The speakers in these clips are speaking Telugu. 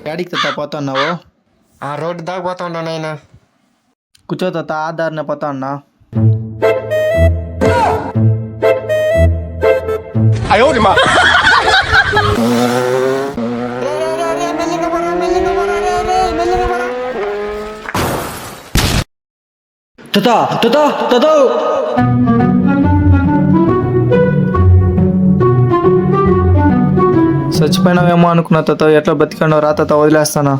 యాడికి తాత పోతున్నావు? ఆ రోడ్డు దాకా పోతా ఉన్నా నాయన. కూర్చో తాత, ఆధార్నే పోతా అన్నా. చచ్చిపోయినావేమో అనుకున్నా తాత, ఎట్లా బతికానో రా తాత, వదిలేస్తానా.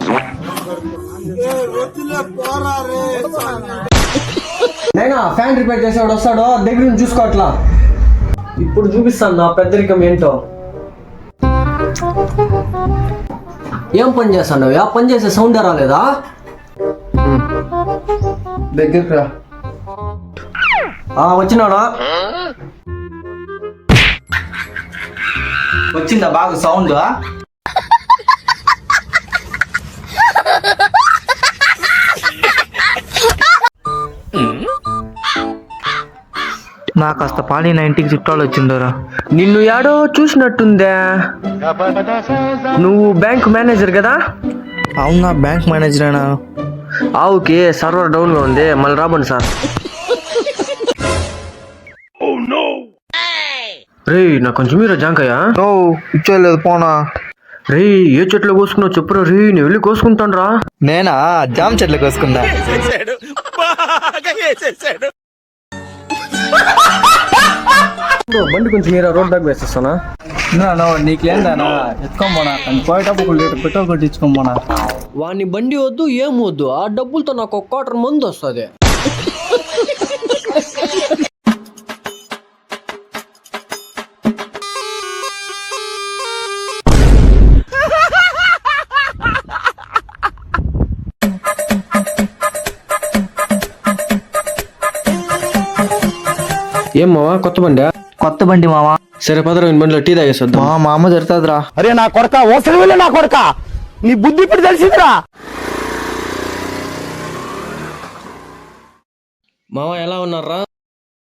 నైనా ఫ్యాన్ రిపేర్ చేసేవాడు వస్తాడో దగ్గర నుంచి చూసుకోవట్లా. ఇప్పుడు చూపిస్తాను నా పెద్దరికం ఏంటో. ఏం పని చేస్తాను? ఆ పని చేసే సౌండ్ రాలేదా? దగ్గరికి రా. వచ్చినాడా? వచ్చిందా బాగా సౌండ్? నా కాస్త పానీ నా ఇంటికి చుట్టాలు వచ్చిందరా. నిన్ను యాడో చూసినట్టుందే. నువ్వు బ్యాంక్ మేనేజర్ కదా? అవునా, బ్యాంక్ మేనేజరేనా? ఓకే, సర్వర్ డౌన్ గా ఉంది, మళ్ళీ రాబండి సార్. రే నాకు కొంచెం మీరు జాంకయ్యా. ఇచ్చేయలేదు పోనా. రే ఏ చెట్లు కోసుకున్నావు చెప్పురా. రే నేను వెళ్ళి కోసుకుంటాను రా. నేనా? జామ చెట్లు కోసుకున్నా. బండి కొంచెం మీరు రోడ్ దాకా వేసేస్తానా? నీకేందానా ఎత్తుకోమోనా, పోయేటప్పుడు లీటర్ పెట్రోల్ కొట్టించుకోమోనా. వాడిని బండి వద్దు ఏం వద్దు, ఆ డబ్బులతో నాకు ఒక క్వార్టర్ మందు వస్తుంది. ఏం మావా కొత్త బండి? కొత్త బండి మామా. సరే పదరా బండిలో టీ తాగేసొద్దాం. మా అమ్మ జరుగుతుందిరా. అరే నా కొడక, ఓసలి నా కొడక, నీ బుద్ధి ఇప్పుడు తెలిసిందిరా. మావా ఎలా ఉన్నారా?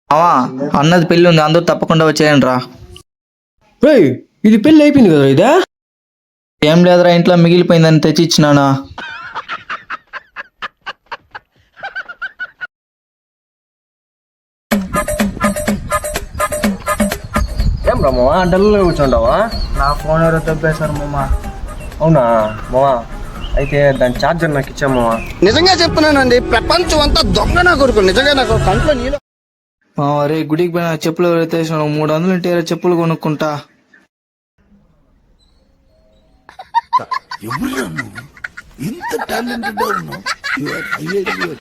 మామా అన్నది పెళ్లి ఉంది, అందరూ తప్పకుండా వచ్చేయండి రా. ఇది పెళ్లి అయిపోయింది కదా? ఇదా ఏం లేదురా, ఇంట్లో మిగిలిపోయిందని తెచ్చి ఇచ్చినానా. ఏం రా మావా డల్గా కూర్చోండావా? నా ఫోన్ ఎవరో తప్పేశారు మామా. అవునా మావా, అయితే దాని ఛార్జర్ నాకు ఇచ్చా మావా. నిజంగా చెప్తున్నానండి, ప్రపంచం అంతా దొంగ నా కొడుకు. నిజంగా నాకు కంట్లో నీళ్ళు. రే గుడికి పోయిన చెప్పులు ఎవరైతే 300 ఉంటే చెప్పులు కొనుక్కుంటా. ఎవరు ఇంత టాలెంటెడ్